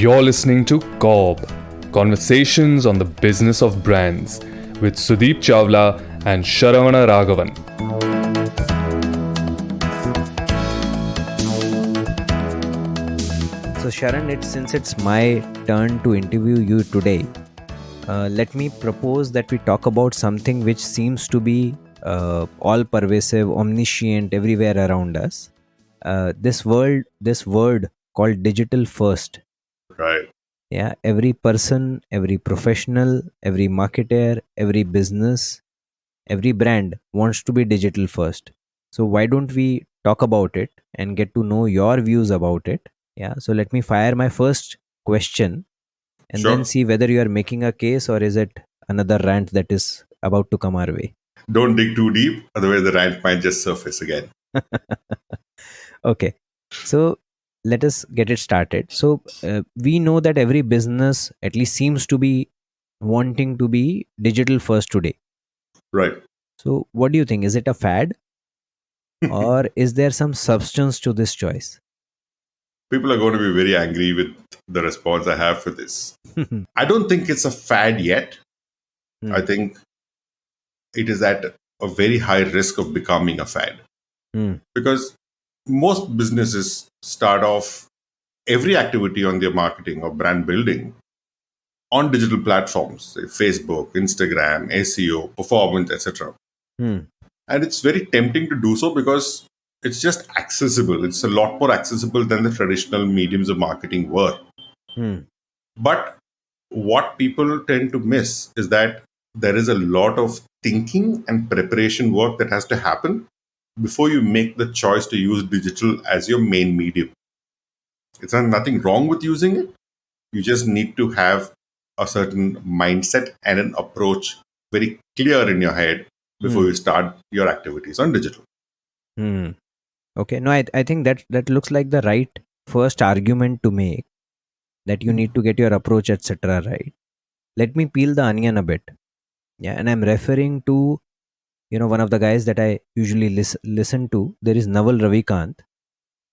You're listening to Cobb, Conversations on the Business of Brands with Sudeep Chawla and Sharan Raghavan. So Sharan, since it's my turn to interview you today, let me propose that we talk about something which seems to be all pervasive, omniscient, everywhere around us. This word called digital first. Right. Yeah, every person, every professional, every marketer, every business, every brand wants to be digital first. So why don't we talk about it and get to know your views about it? Yeah, so let me fire my first question and then Sure. see whether you are making a case or is it another rant that is about to come our way. Don't dig too deep, otherwise the rant might just surface again. Okay, so let us get it started. So we know that every business at least seems to be wanting to be digital first today. Right. So what do you think? Is it a fad or is there some substance to this choice? People are going to be very angry with the response I have for this. I don't think it's a fad yet. I Hmm. think it is at a very high risk of becoming a fad Hmm. because most businesses start off every activity on their marketing or brand building on digital platforms, say Facebook, Instagram, SEO, performance, etc. Hmm. And it's very tempting to do so because it's just accessible. It's a lot more accessible than the traditional mediums of marketing were. Hmm. But what people tend to miss is that there is a lot of thinking and preparation work that has to happen before you make the choice to use digital as your main medium. It's not nothing wrong with using it. You just need to have a certain mindset and an approach very clear in your head before Hmm. you start your activities on digital. Hmm. Okay. No, I think that looks like the right first argument to make, that you need to get your approach, etc. right. Let me peel the onion a bit. Yeah, and I'm referring to one of the guys that I usually listen to. There is Naval Ravikant,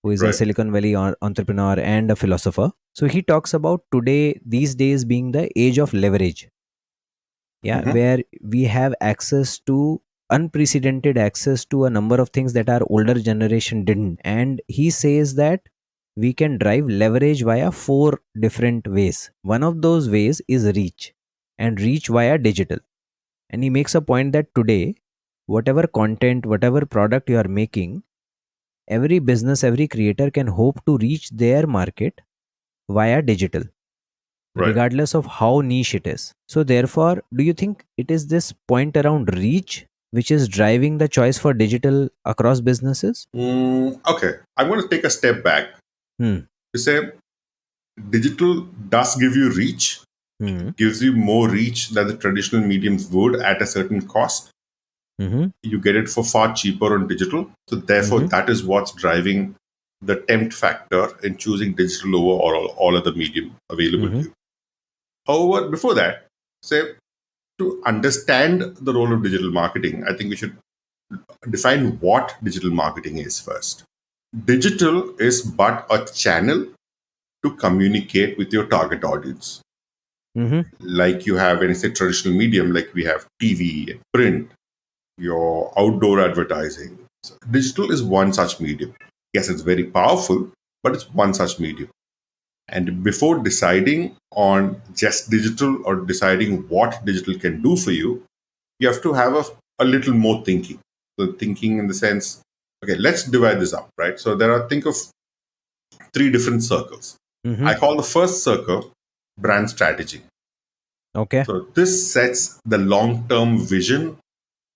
who is a Right. Silicon Valley entrepreneur and a philosopher. So he talks about these days being the age of leverage. Yeah, Mhm. where we have access to unprecedented access to a number of things that our older generation didn't. And he says that we can drive leverage via four different ways. One of those ways is reach, and reach via digital. And he makes a point that today, whatever content, whatever product you are making, every business, every creator can hope to reach their market via digital, Right. regardless of how niche it is. So, therefore, do you think it is this point around reach which is driving the choice for digital across businesses? Okay. I'm going to take a step back Hmm. to say digital does give you reach, Hmm. gives you more reach than the traditional mediums would at a certain cost. Hmm. You get it for far cheaper on digital. So, therefore, Hmm. that is what's driving the tempt factor in choosing digital over all other medium available to Hmm. you. However, before that, say to understand the role of digital marketing, I think we should define what digital marketing is first. Digital is but a channel to communicate with your target audience. Hmm. Like you have, when you say traditional medium, like we have TV and print, your outdoor advertising. So digital is one such medium. Yes, it's very powerful, but it's one such medium. And before deciding on just digital or deciding what digital can do for you have to have a little more thinking. So thinking in the sense, okay, let's divide this up, right? So think of three different circles. Hmm. I call the first circle brand strategy. Okay. So this sets the long-term vision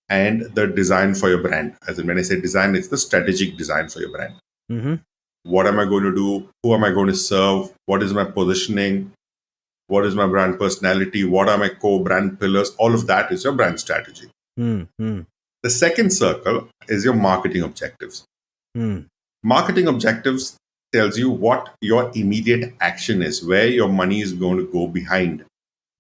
and the design for your brand. As in when I say design, it's the strategic design for your brand. Hmm. What am I going to do? Who am I going to serve? What is my positioning? What is my brand personality? What are my core brand pillars? All of that is your brand strategy. Hmm. Hmm. The second circle is your marketing objectives. Hmm. Marketing objectives tells you what your immediate action is, where your money is going to go behind.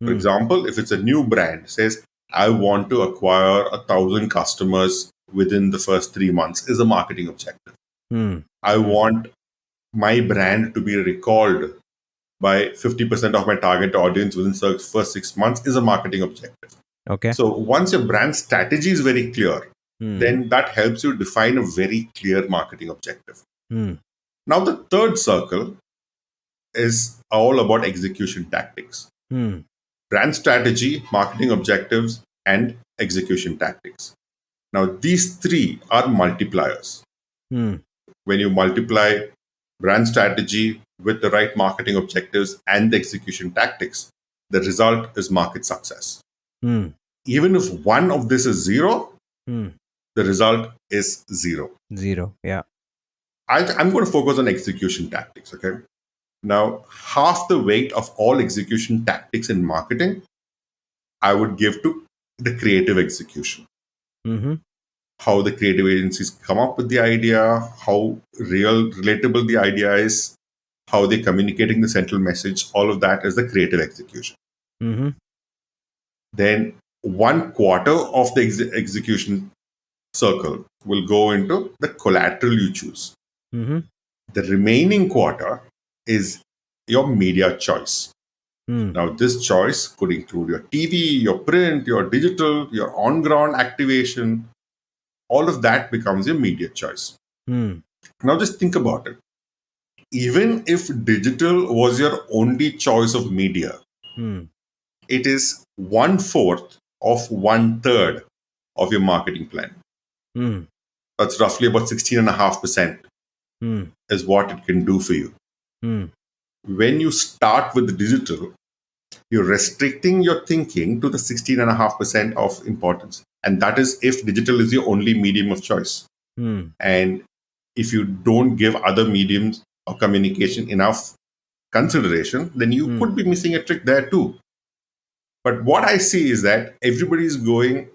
For Hmm. example, if it's a new brand, says, I want to acquire 1,000 customers within the first 3 months is a marketing objective. Hmm. I Hmm. want my brand to be recalled by 50% of my target audience within the first 6 months is a marketing objective. Okay. So once your brand strategy is very clear, then that helps you define a very clear marketing objective. Now, the third circle is all about execution tactics. Brand strategy, marketing objectives, and execution tactics. Now, these three are multipliers. When you multiply brand strategy with the right marketing objectives and the execution tactics, the result is market success. Even if one of this is zero, the result is zero. Zero. Yeah. I'm going to focus on execution tactics. Okay. Now, half the weight of all execution tactics in marketing, I would give to the creative execution. How the creative agencies come up with the idea, how relatable the idea is, how they're communicating the central message, all of that is the creative execution. Then 1/4 of the execution circle will go into the collateral you choose. The remaining quarter is your media choice. Now, this choice could include your TV, your print, your digital, your on-ground activation. All of that becomes your media choice. Now, just think about it. Even if digital was your only choice of media, it is 1/4 of 1/3 of your marketing plan. That's roughly about 16.5% is what it can do for you. When you start with the digital, you're restricting your thinking to the 16.5% of importance. And that is if digital is your only medium of choice. And if you don't give other mediums of communication enough consideration, then you could be missing a trick there too. But what I see is that everybody is going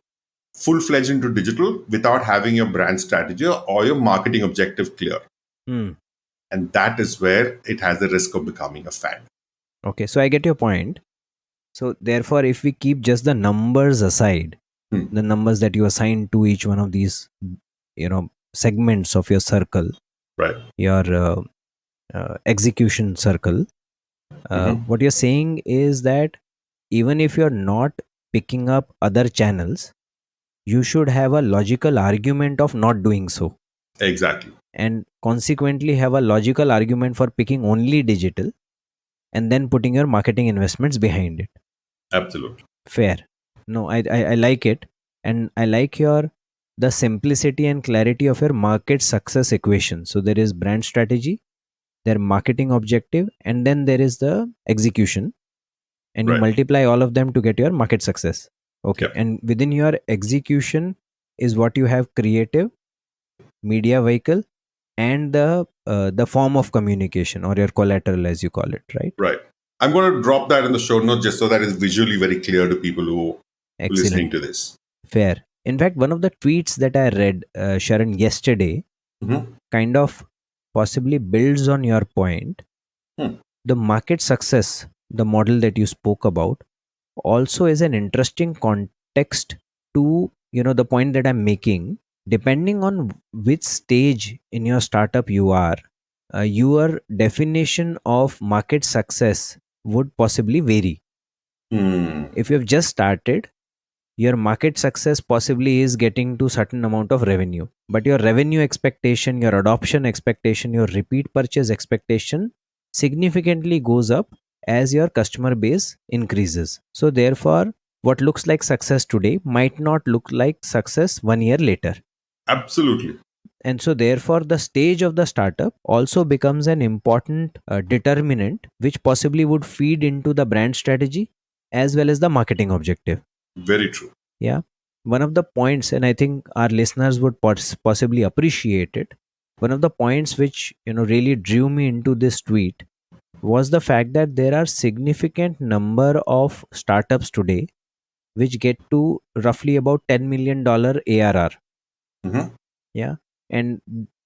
full-fledged into digital without having your brand strategy or your marketing objective clear. And that is where it has the risk of becoming a fad. Okay, so I get your point. So therefore, if we keep just the numbers aside, the numbers that you assign to each one of these, segments of your circle, Right. your execution circle, what you're saying is that even if you're not picking up other channels, you should have a logical argument of not doing so. Exactly. And consequently have a logical argument for picking only digital and then putting your marketing investments behind it. Absolutely. Fair. No, I like it. And I like the simplicity and clarity of your market success equation. So there is brand strategy, their marketing objective, and then there is the execution. And you Right. multiply all of them to get your market success. Okay. Yeah. And within your execution is what you have: creative, media vehicle, and the form of communication, or your collateral, as you call it, right? Right. I'm going to drop that in the show notes just so that it's visually very clear to people who are listening Excellent. to this. Fair. In fact, one of the tweets that I read, Sharan, yesterday, kind of possibly builds on your point. The market success, the model that you spoke about, also is an interesting context to the point that I'm making. Depending on which stage in your startup you are, your definition of market success would possibly vary. If you have just started, your market success possibly is getting to certain amount of revenue, but your revenue expectation, your adoption expectation, your repeat purchase expectation significantly goes up as your customer base increases. So therefore, what looks like success today might not look like success 1 year later. Absolutely. And so therefore, the stage of the startup also becomes an important determinant, which possibly would feed into the brand strategy as well as the marketing objective. Very true. Yeah. One of the points, and I think our listeners would possibly appreciate it, one of the points which really drew me into this tweet was the fact that there are significant number of startups today which get to roughly about $10 million ARR. Yeah. And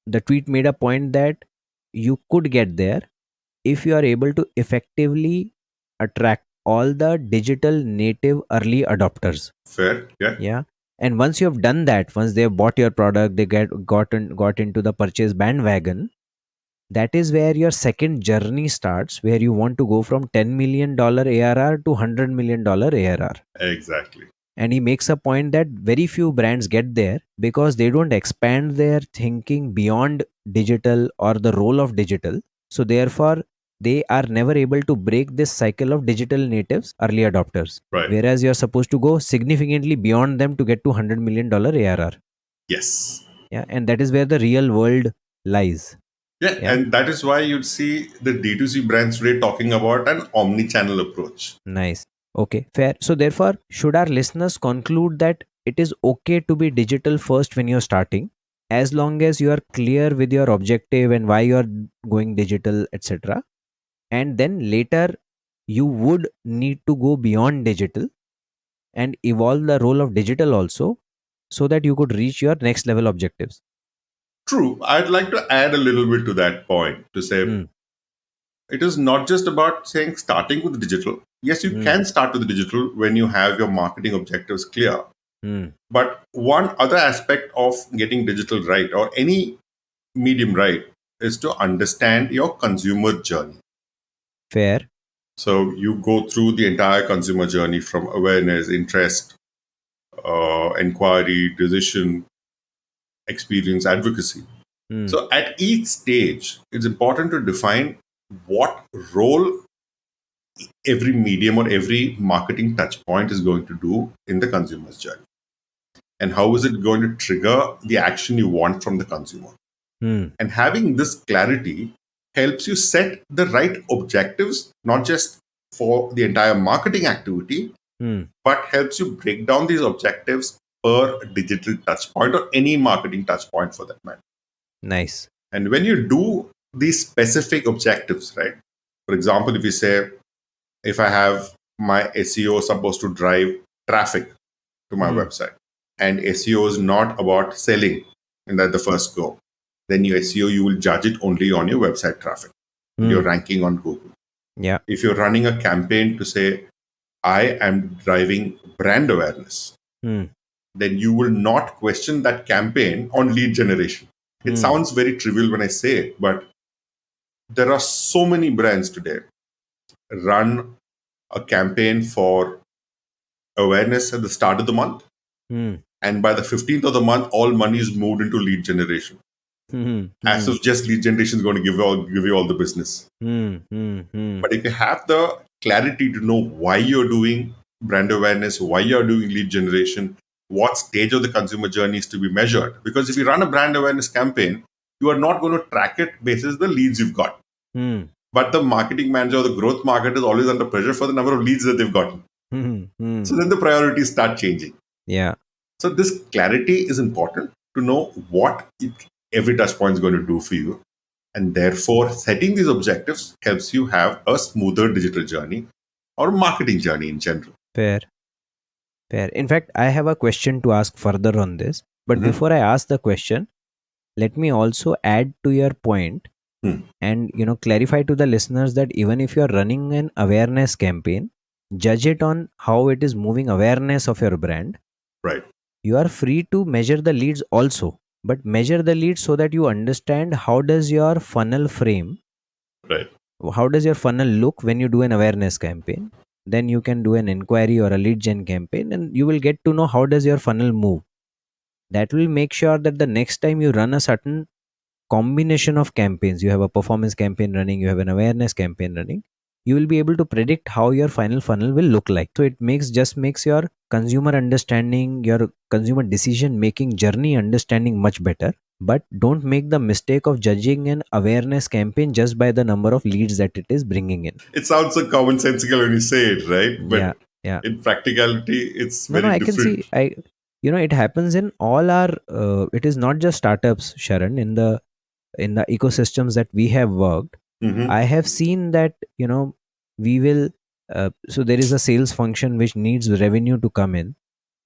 the tweet made a point that you could get there if you are able to effectively attract all the digital native early adopters. Fair. Yeah. Yeah. And once you have done that, once they have bought your product, they got into the purchase bandwagon, that is where your second journey starts, where you want to go from $10 million ARR to $100 million ARR. Exactly. And he makes a point that very few brands get there because they don't expand their thinking beyond digital or the role of digital. So therefore they are never able to break this cycle of digital natives, early adopters, Right. whereas you're supposed to go significantly beyond them to get to $100 million ARR. Yes. Yeah, and that is where the real world lies. Yeah, Yeah, and that is why you'd see the D2C brands today talking about an omni-channel approach. nice. Okay, fair. So therefore, should our listeners conclude that it is okay to be digital first when you're starting, as long as you are clear with your objective and why you are going digital, etc. And then later, you would need to go beyond digital and evolve the role of digital also, so that you could reach your next level objectives. True. I'd like to add a little bit to that point to say Hmm. it is not just about saying starting with digital. Yes, you Hmm. can start with digital when you have your marketing objectives clear. Hmm. But one other aspect of getting digital right or any medium right is to understand your consumer journey. Fair. So you go through the entire consumer journey from awareness, interest, inquiry, decision, experience, advocacy. Hmm. So at each stage, it's important to define what role every medium or every marketing touch point is going to do in the consumer's journey. And how is it going to trigger the action you want from the consumer? Hmm. And having this clarity helps you set the right objectives, not just for the entire marketing activity, Hmm. but helps you break down these objectives per digital touch point or any marketing touch point for that matter. Nice. And when you do these specific objectives, right? For example, if you say, if I have my SEO supposed to drive traffic to my Hmm. website, and SEO is not about selling in that the first go, then your SEO, you will judge it only on your website traffic and your Hmm. ranking on Google. Yeah. If you're running a campaign to say, I am driving brand awareness, Hmm. then you will not question that campaign on lead generation. It Hmm. sounds very trivial when I say it, but there are so many brands today run a campaign for awareness at the start of the month. Hmm. And by the 15th of the month, all money is moved into lead generation. Hmm. As Hmm. if just lead generation is going to give you all the business. Hmm. Hmm. Hmm. But if you have the clarity to know why you're doing brand awareness, why you're doing lead generation, what stage of the consumer journey is to be measured. Because if you run a brand awareness campaign, you are not going to track it basis the leads you've got. Hmm. But the marketing manager or the growth market is always under pressure for the number of leads that they've gotten. Hmm. Hmm. So then the priorities start changing. Yeah. So this clarity is important to know what every touch point is going to do for you. And therefore, setting these objectives helps you have a smoother digital journey or marketing journey in general. Fair. Fair. In fact, I have a question to ask further on this. But Mhm. before I ask the question, let me also add to your point Hmm. and clarify to the listeners that even if you are running an awareness campaign, judge it on how it is moving awareness of your brand. Right, You are free to measure the leads also, but measure the leads so that you understand how does your funnel frame, right. how does your funnel look when you do an awareness campaign. Then you can do an inquiry or a lead gen campaign and you will get to know how does your funnel move. That will make sure that the next time you run a certain combination of campaigns, you have a performance campaign running, you have an awareness campaign running, you will be able to predict how your final funnel will look like. So it makes your consumer understanding, your consumer decision making journey understanding much better. But don't make the mistake of judging an awareness campaign just by the number of leads that it is bringing in. It sounds so commonsensical when you say it, right? Yeah. But Yeah. in practicality, it's No, very I can see. different. It happens in all our. It is not just startups, Sharan. In the ecosystems that we have worked, Hmm. I have seen that we will. So there is a sales function which needs revenue to come in.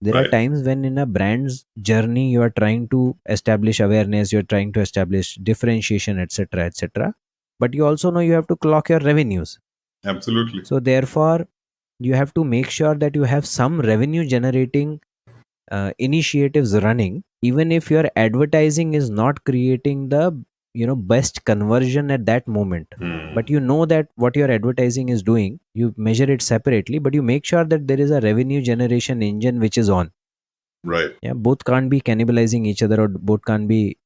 There are Right. times when in a brand's journey you are trying to establish awareness, you are trying to establish differentiation, etc., etc. But you also know you have to clock your revenues. Absolutely. So therefore, you have to make sure that you have some revenue generating initiatives running, even if your advertising is not creating the best conversion at that moment. But you know that what your advertising is doing, you measure it separately, but you make sure that there is a revenue generation engine which is on. Right. Yeah, both can't be cannibalizing each other, or both can't be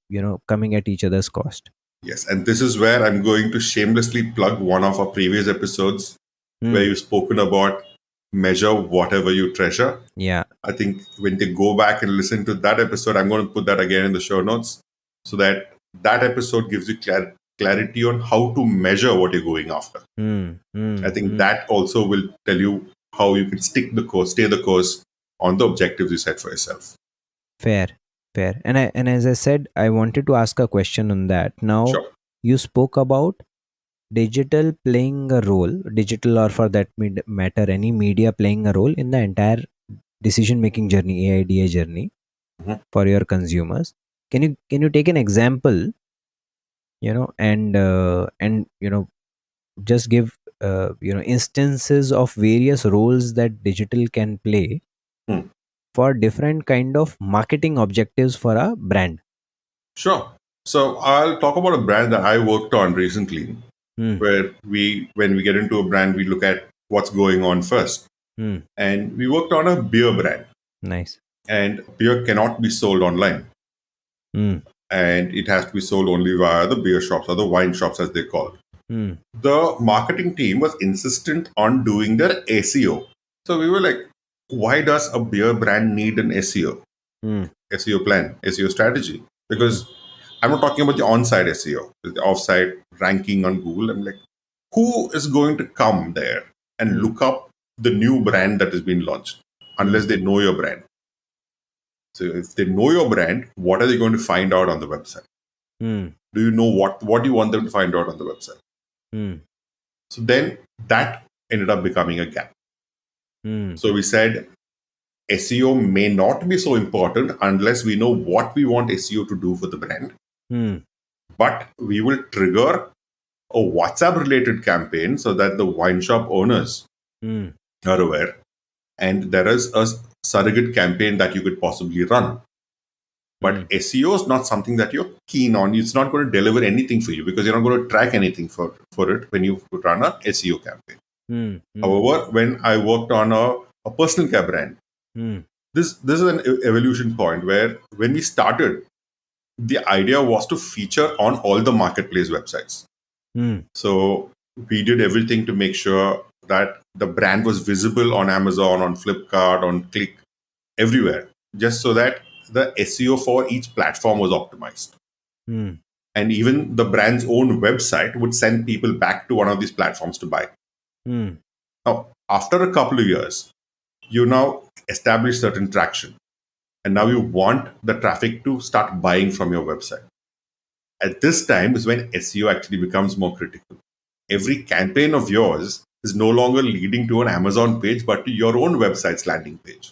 coming at each other's cost. Yes. And this is where I'm going to shamelessly plug one of our previous episodes where you've spoken about measure whatever you treasure. Yeah. I think when they go back and listen to that episode, I'm going to put that again in the show notes so that that episode gives you clarity on how to measure what you're going after. I think that also will tell you how you can stick the course, stay the course on the objectives you set for yourself. Fair. And as I said, I wanted to ask a question on that. Now, Sure. you spoke about digital playing a role, digital, or for that matter, any media playing a role in the entire decision making journey, AIDA journey, Mhm. for your consumers. Can you take an example, and just give instances of various roles that digital can play Hmm. for different kind of marketing objectives for a brand. Sure. So I'll talk about a brand that I worked on recently, Hmm. where when we get into a brand, we look at what's going on first. Hmm. And we worked on a beer brand, Nice. and beer cannot be sold online. Hmm. And it has to be sold only via the beer shops or the wine shops, as they call. Hmm. The marketing team was insistent on doing their SEO. So we were like, why does a beer brand need an SEO? Hmm. SEO plan, SEO strategy? Because I'm not talking about the on-site SEO, the off-site ranking on Google. I'm like, who is going to come there and look up the new brand that has been launched unless they know your brand? So if they know your brand, what are they going to find out on the website? Hmm. Do you know what you want them to find out on the website? Hmm. So then that ended up becoming a gap. Hmm. So we said SEO may not be so important unless we know what we want SEO to do for the brand. Hmm. But we will trigger a WhatsApp related campaign so that the wine shop owners Hmm. are aware. And there is a surrogate campaign that you could possibly run. But SEO is not something that you're keen on. It's not going to deliver anything for you because you're not going to track anything for it when you run a SEO campaign. Hmm. However, when I worked on a personal care brand, Hmm. this is an evolution point where when we started, the idea was to feature on all the marketplace websites. Hmm. So we did everything to make sure that the brand was visible on Amazon, on Flipkart, on Click, everywhere, just so that the SEO for each platform was optimized. Hmm. And even the brand's own website would send people back to one of these platforms to buy. Hmm. Now, after a couple of years, you now establish certain traction. And now you want the traffic to start buying from your website. At this time is when SEO actually becomes more critical. Every campaign of yours is no longer leading to an Amazon page, but to your own website's landing page.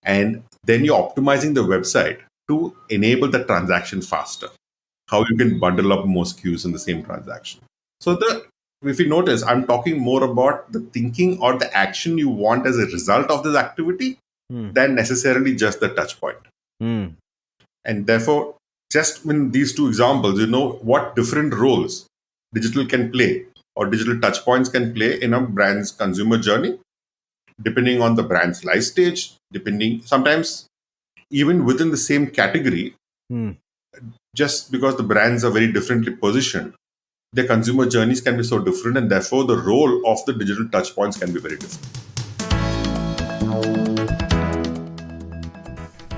And then you're optimizing the website to enable the transaction faster. How you can bundle up more SKUs in the same transaction. So if you notice, I'm talking more about the thinking or the action you want as a result of this activity than necessarily just the touch point. Hmm. And therefore, just in these two examples, you know what different roles digital can play or digital touch points can play in a brand's consumer journey, depending on the brand's life stage, depending sometimes even within the same category, Hmm. just because the brands are very differently positioned, their consumer journeys can be so different, and therefore the role of the digital touch points can be very different.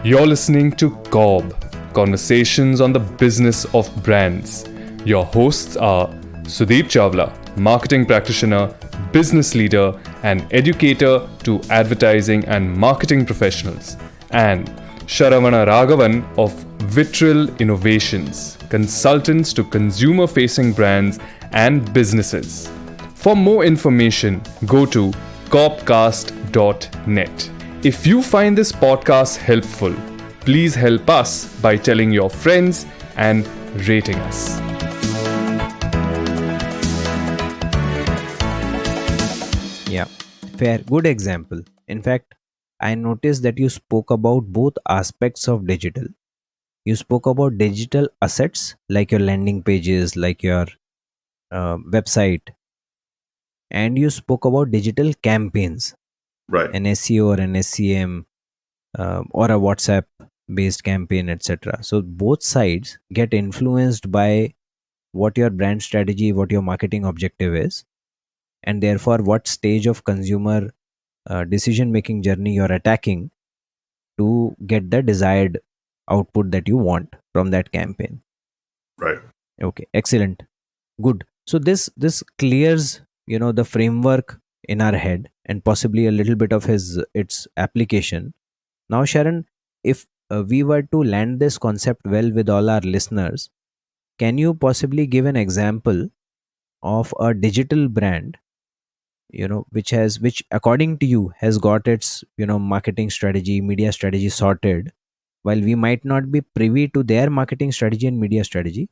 You're listening to COB, Conversations on the Business of Brands. Your hosts are Sudeep Chawla, marketing practitioner, business leader, and educator to advertising and marketing professionals, and Sharavana Raghavan of Vitriol Innovations, consultants to consumer-facing brands and businesses. For more information, go to copcast.net. If you find this podcast helpful, please help us by telling your friends and rating us. Yeah, fair. Good example. In fact, I noticed that you spoke about both aspects of digital. You spoke about digital assets like your landing pages, like your website, and you spoke about digital campaigns, Right. an SEO or an SCM, or a WhatsApp based campaign, etc. So both sides get influenced by what your brand strategy, what your marketing objective is, and therefore what stage of consumer decision making journey you're attacking to get the desired output that you want from that campaign. Right. Okay, excellent, good. So this clears, the framework in our head and possibly a little bit of his its application. Now, Sharon, if we were to land this concept well with all our listeners, can you possibly give an example of a digital brand, which according to you has got its, marketing strategy, media strategy sorted, while we might not be privy to their marketing strategy and media strategy,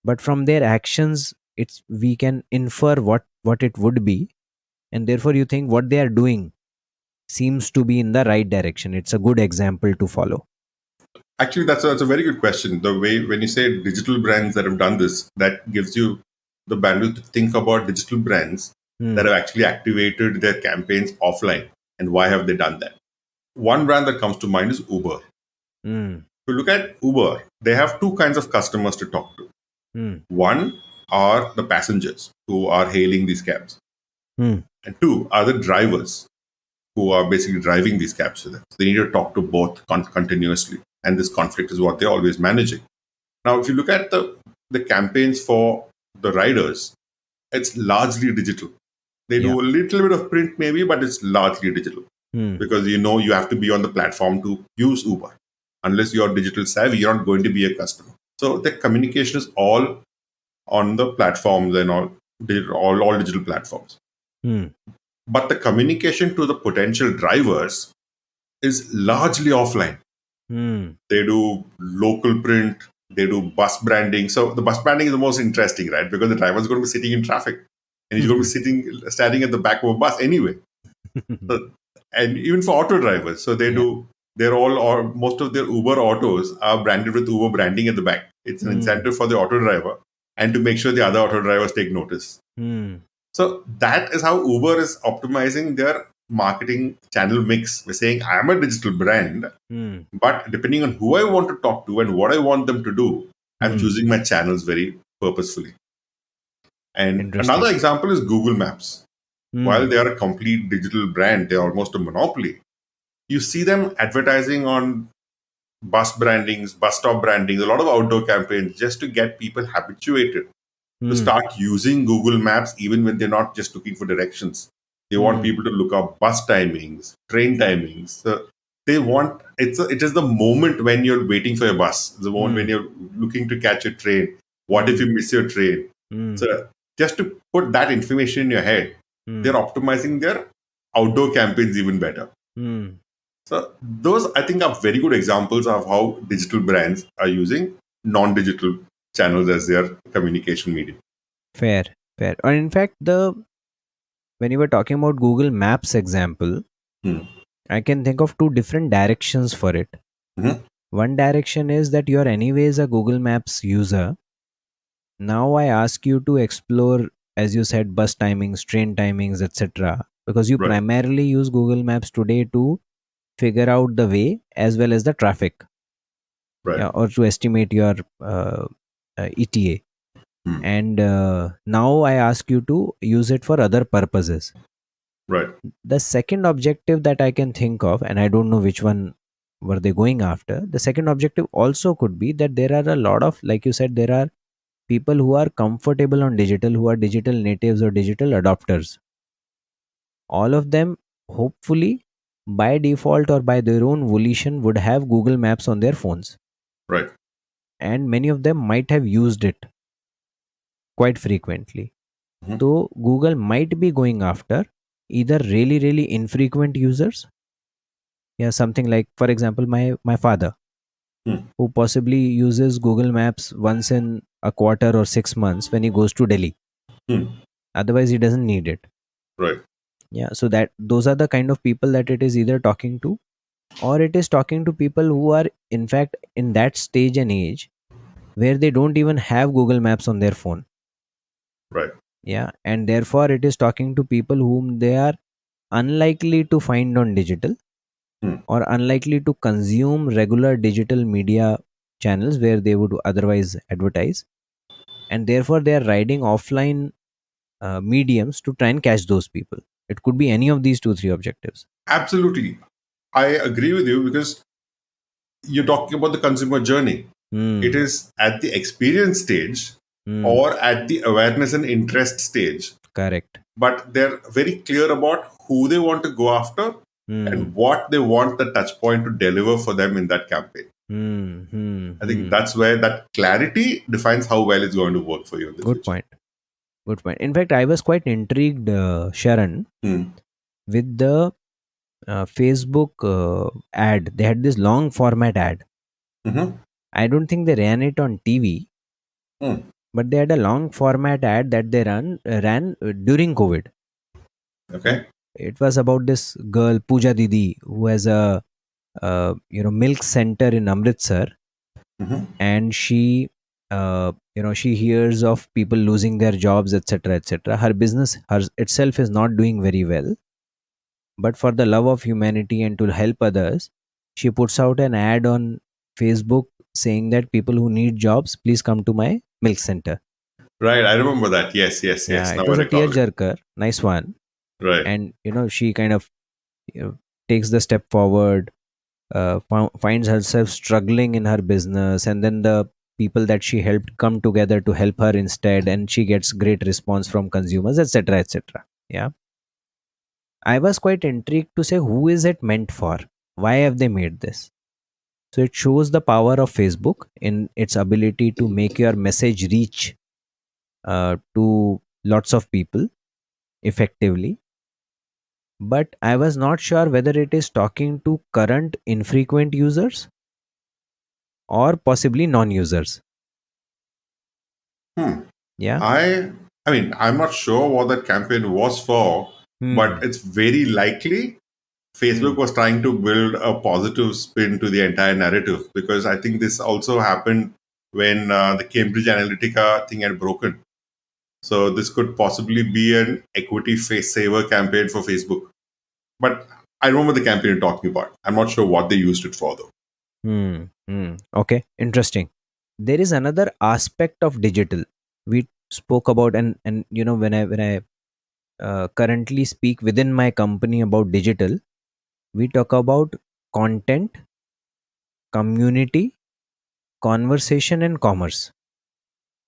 but from their actions, it's we can infer what it would be, and therefore you think what they are doing seems to be in the right direction. It's a good example to follow. Actually, that's a very good question. The way when you say digital brands that have done this, that gives you the bandwidth to think about digital brands that Hmm. have actually activated their campaigns offline and why have they done that. One brand that comes to mind is Uber. If Hmm. you look at Uber, they have two kinds of customers to talk to. Hmm. One are the passengers who are hailing these cabs, Hmm. and two are the drivers who are basically driving these cabs to them. So they need to talk to both continuously, and this conflict is what they're always managing. Now, if you look at the campaigns for the riders, it's largely digital. They Yeah. do a little bit of print maybe, but it's largely digital Hmm. because you have to be on the platform to use Uber. Unless you're digital savvy, you're not going to be a customer. So the communication is all on the platforms and all digital platforms. Hmm. But the communication to the potential drivers is largely offline. Hmm. They do local print, they do bus branding. So the bus branding is the most interesting, right? Because the driver is going to be sitting in traffic and he's going to be standing at the back of a bus anyway. So, and even for auto drivers, so Yeah. they're all, or most of their Uber autos are branded with Uber branding at the back. It's an Hmm. incentive for the auto driver and to make sure the other auto drivers take notice. Hmm. So that is how Uber is optimizing their marketing channel mix. We're saying I'm a digital brand, Hmm. but depending on who I want to talk to and what I want them to do, I'm Hmm. choosing my channels very purposefully. And another Interesting. example is Google Maps. While Hmm. they are a complete digital brand, they're almost a monopoly. You see them advertising on bus brandings, bus stop brandings, a lot of outdoor campaigns just to get people habituated to Hmm. start using Google Maps even when they're not just looking for directions. They want Hmm. people to look up bus timings, train timings. So they want it is the moment when you're waiting for your bus, the moment when Hmm. you're looking to catch a train. What if Hmm. you miss your train? Hmm. So just to put that information in your head, they're Hmm. optimizing their outdoor campaigns even better. Hmm. So those I think are very good examples of how digital brands are using non-digital channels as their communication medium. Fair. Fair. Or in fact, the when you were talking about Google Maps example, Hmm. I can think of two different directions for it. Mhm. One direction is that you're anyways a Google Maps user. Now I ask you to explore, as you said, bus timings, train timings, etc. Because you Right, primarily use Google Maps today to figure out the way as well as the traffic, right, yeah, or to estimate your ETA. hmm. And now I ask you to use it for other purposes. Right, The second objective that I can think of, and I don't know which one were they going after, the second objective also could be that there are a lot of, like you said, there are people who are comfortable on digital, who are digital natives or digital adopters. All of them, hopefully, by default or by their own volition, would have Google Maps on their phones. right, And many of them might have used it quite frequently. mhm, So, Google might be going after either really, really infrequent users. Yeah, something like, for example, my father, hmm, who possibly uses Google Maps once in a quarter or 6 months when he goes to Delhi. hmm, Otherwise, he doesn't need it. right, Yeah, so that those are the kind of people that it is either talking to, or it is talking to people who are in fact in that stage and age where they don't even have Google Maps on their phone. Right. Yeah, and therefore it is talking to people whom they are unlikely to find on digital, Hmm. or unlikely to consume regular digital media channels where they would otherwise advertise, and therefore they are riding offline mediums to try and catch those people. It could be any of these two, three objectives. Absolutely. I agree with you because you're talking about the consumer journey. It Hmm. is at the experience stage Hmm. or at the awareness and interest stage, Correct. but they're very clear about who they want to go after Hmm. and what they want the touch point to deliver for them in that campaign. Hmm. Hmm. I think Hmm. that's where that clarity defines how well it's going to work for you in the Good future. point. Good point. In fact, I was quite intrigued, Sharan, Hmm. with the Facebook ad. They had this long format ad. Mm-hmm. I don't think they ran it on TV, Hmm. but they had a long format ad that they ran during COVID. Okay. It was about this girl Pooja Didi who has a milk center in Amritsar, Mm-hmm. and she hears of people losing their jobs, etc., etc. Her business itself is not doing very well, but for the love of humanity and to help others, she puts out an ad on Facebook saying that people who need jobs, please come to my milk center. Right. I remember that. Yes, yes, Yeah, yes. it Now I was a recall it. tearjerker, nice one. Right. And she kind of takes the step forward, finds herself struggling in her business, and then the people that she helped come together to help her instead, and she gets great response from consumers, etc., etc. Yeah, I was quite intrigued to say who is it meant for, why have they made this. So it shows the power of Facebook in its ability to make your message reach to lots of people effectively. But I was not sure whether it is talking to current infrequent users or possibly non-users. Hmm. Yeah. I mean, I'm not sure what that campaign was for, Hmm. but it's very likely Hmm. Facebook was trying to build a positive spin to the entire narrative because I think this also happened when the Cambridge Analytica thing had broken. So this could possibly be an equity face saver campaign for Facebook. But I remember the campaign you're talking about. I'm not sure what they used it for though. Hmm. Hmm. Okay. Interesting. There is another aspect of digital we spoke about, and when I currently speak within my company about digital, we talk about content, community, conversation, and commerce.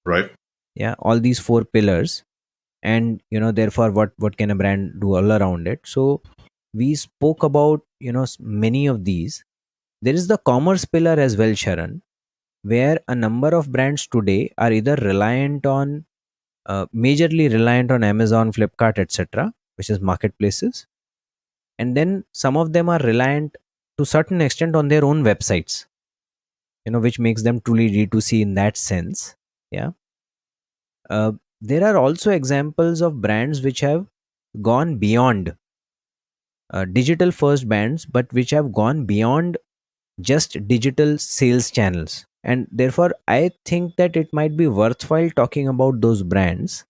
Right? Yeah, all these four pillars, and therefore what can a brand do all around it. So we spoke about many of these. There is the commerce pillar as well, Sharan, where a number of brands today are either majorly reliant on Amazon, Flipkart, etc., which is marketplaces, and then some of them are reliant to certain extent on their own websites, which makes them truly D2C in that sense. Yeah. There are also examples of brands which have gone beyond digital first brands, but which have gone beyond just digital sales channels. And therefore, I think that it might be worthwhile talking about those brands,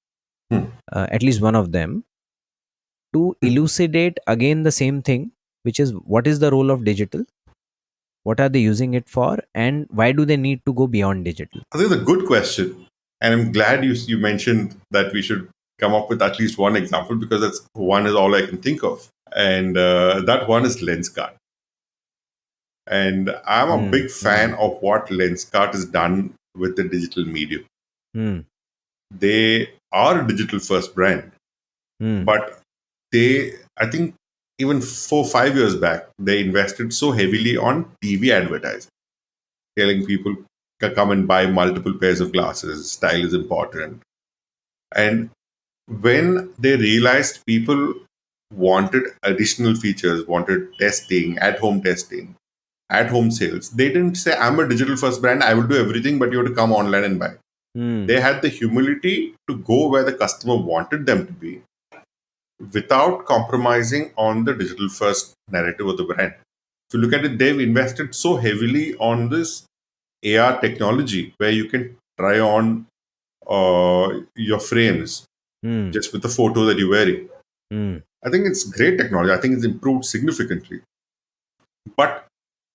Hmm. at least one of them, to elucidate again the same thing, which is what is the role of digital, what are they using it for, and why do they need to go beyond digital. I think it's a good question. And I'm glad you mentioned that we should come up with at least one example because that's one is all I can think of. And that one is Lenskart. And I'm a Hmm. big Hmm. fan of what Lenskart has done with the digital medium. Hmm. They are a digital first brand, Hmm. but I think, even 4 5 years back, they invested so heavily on TV advertising, telling people to come and buy multiple pairs of glasses, style is important. And when they realized people wanted additional features, wanted testing, at home sales, they didn't say, I'm a digital first brand, I will do everything, but you have to come online and buy. Hmm. They had the humility to go where the customer wanted them to be without compromising on the digital first narrative of the brand. If you look at it, they've invested so heavily on this AR technology where you can try on your frames Hmm. just with the photo that you're wearing. Hmm. I think it's great technology. I think it's improved significantly. But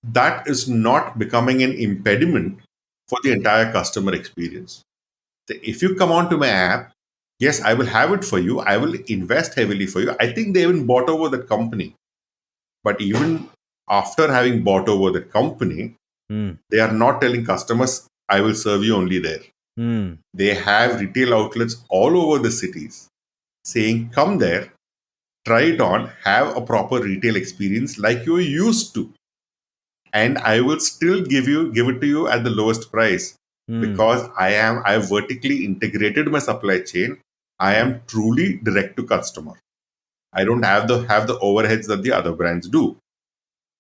that is not becoming an impediment for the entire customer experience. If you come onto my app, yes, I will have it for you. I will invest heavily for you. I think they even bought over that company. But even after having bought over that company, Hmm. they are not telling customers, I will serve you only there. Hmm. They have retail outlets all over the cities saying, come there, try it on, have a proper retail experience like you're used to. And I will still give it to you at the lowest price Hmm. because I have vertically integrated my supply chain. I am truly direct to customer. I don't have the overheads that the other brands do.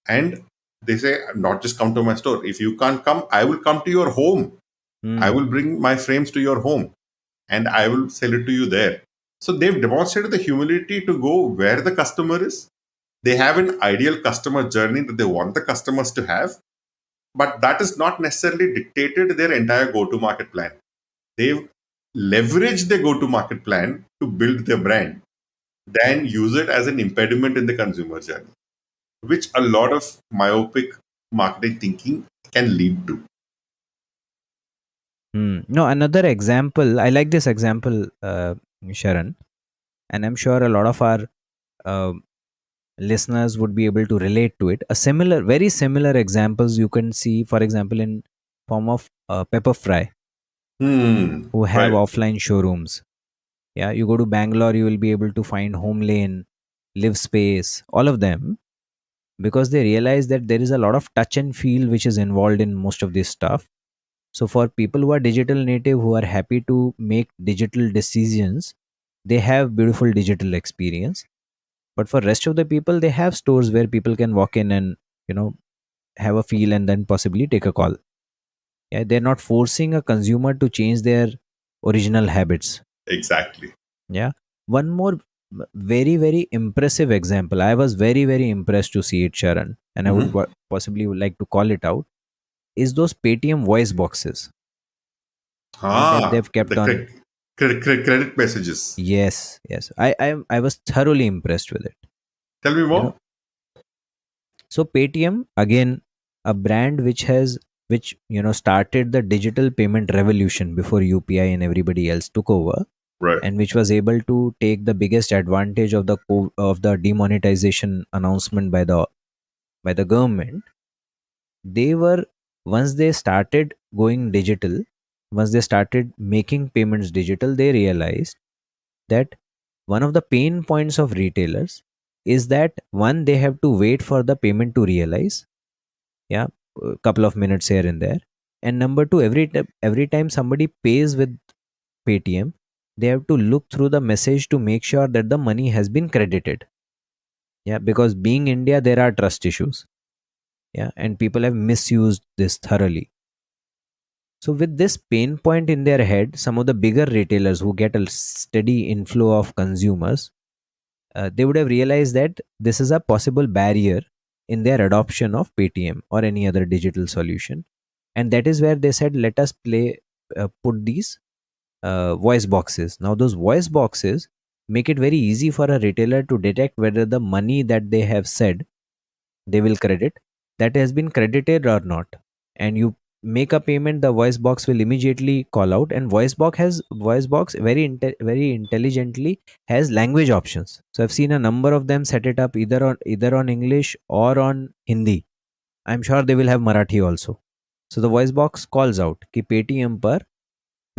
And they say, not just come to my store. If you can't come, I will come to your home. I Hmm. will bring my frames to your home and I will sell it to you there. So they've demonstrated the humility to go where the customer is. They have an ideal customer journey that they want the customers to have, but that is not necessarily dictated their entire go to market plan. They've leveraged their go to market plan to build their brand, then use it as an impediment in the consumer journey, which a lot of myopic marketing thinking can lead to. Hmm. No, another example. I like this example, Sharan, and I'm sure a lot of our uh, listeners would be able to relate to it. A similar, very similar examples you can see, for example, in form of Pepper Fry, who have Right. offline showrooms. Yeah, you go to Bangalore, you will be able to find Home Lane, Live Space, all of them, because they realize that there is a lot of touch and feel which is involved in most of this stuff. So for people who are digital native, who are happy to make digital decisions, they have beautiful digital experience. But for rest of the people, they have stores where people can walk in and, you know, have a feel and then possibly take a call. Yeah, they're not forcing a consumer to change their original habits. Exactly. Yeah. One more very, very impressive example. I was very, very impressed to see it, Sharan, and I would Mhm. possibly would like to call it out, is those Paytm voice boxes. Yeah, that Ah, they've kept the on. credit messages. Yes, yes. I was thoroughly impressed with it. Tell me You know, more. so Paytm again, a brand which started the digital payment revolution before UPI and everybody else took over, Right. and which was able to take the biggest advantage of the demonetization announcement by the government. They were, once they started going digital, once they started making payments digital, they realized that one of the pain points of retailers is that, one, they have to wait for the payment to realize. Yeah, a couple of minutes here and there. And number two, every time somebody pays with Paytm, they have to look through the message to make sure that the money has been credited. Yeah, because being India, there are trust issues. Yeah, and people have misused this thoroughly. So with this pain point in their head, some of the bigger retailers who get a steady inflow of consumers, they would have realized that this is a possible barrier in their adoption of Paytm or any other digital solution. And that is where they said, let us put these voice boxes. Now, those voice boxes make it very easy for a retailer to detect whether the money that they have said they will credit, that has been credited or not. And you make a payment, the voice box will immediately call out, and voice box very intelligently has language options. So I've seen a number of them set it up either on English or on Hindi. I'm sure they will have Marathi also. So the voice box calls out कि Paytm पर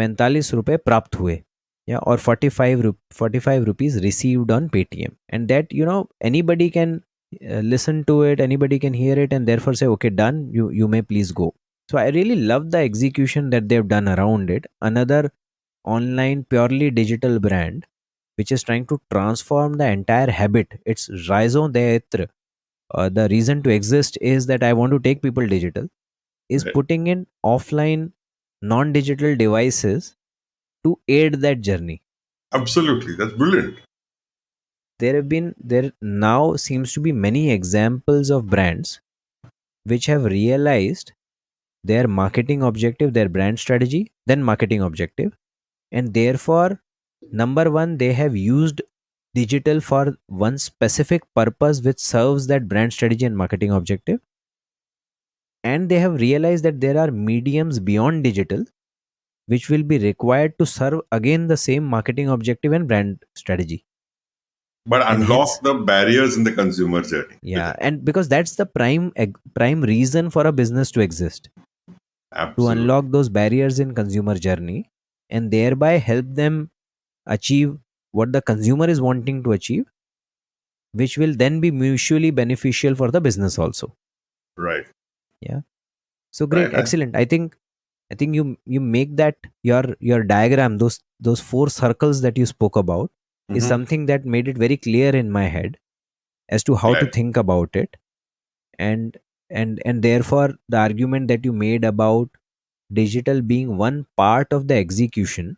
45 रुपए प्राप्त हुए, yeah, or 45 rupees received on Paytm. And that, anybody can listen to it, anybody can hear it, and therefore say, okay, done, you may please go. So I really love the execution that they've done around it. Another online purely digital brand which is trying to transform the entire habit. It's raison d'etre. The reason to exist is that I want to take people digital, is Right. putting in offline non-digital devices to aid that journey. Absolutely. That's brilliant. There now seems to be many examples of brands. which have realized their marketing objective, their brand strategy, then marketing objective. And therefore, number one, they have used digital for one specific purpose which serves that brand strategy and marketing objective. And they have realized that there are mediums beyond digital which will be required to serve again the same marketing objective and brand strategy. But And hence, unlock the barriers in the consumer journey. yeah, and because that's the prime reason for a business to exist, to Absolutely. unlock those barriers in consumer journey and thereby help them achieve what the consumer is wanting to achieve, which will then be mutually beneficial for the business also. Right. Yeah. So great, Right. excellent. I think you make that your diagram, those four circles that you spoke about, is Mhm. something that made it very clear in my head as to how to Glad. think about it. And and and therefore the argument that you made about digital being one part of the execution,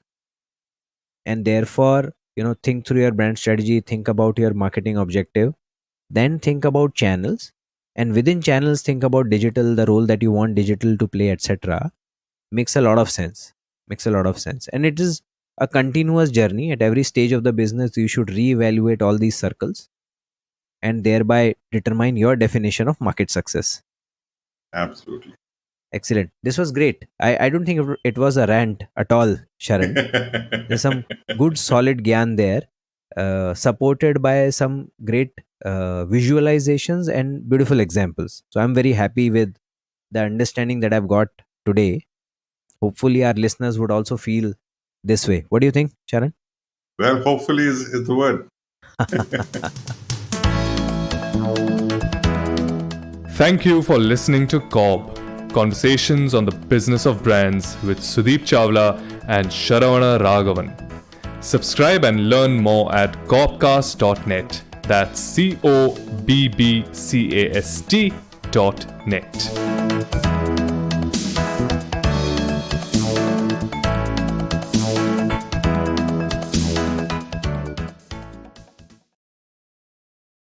and therefore think through your brand strategy, think about your marketing objective, then think about channels, and within channels think about digital, the role that you want digital to play, etc. Makes a lot of sense. Makes a lot of sense. And it is a continuous journey. At every stage of the business you should reevaluate all these circles and thereby determine your definition of market success. Absolutely. Excellent. This was great. I don't think it was a rant at all, Sharan. There's some good solid gyan there, supported by some great visualizations and beautiful examples. So I'm very happy with the understanding that I've got today. Hopefully our listeners would also feel this way. What do you think, Sharan? Well, hopefully is the word. Thank you for listening to COB, Conversations on the Business of Brands with Sudeep Chawla and Sharavana Raghavan. Subscribe and learn more at cobcast.net. That's COBBCAST.net.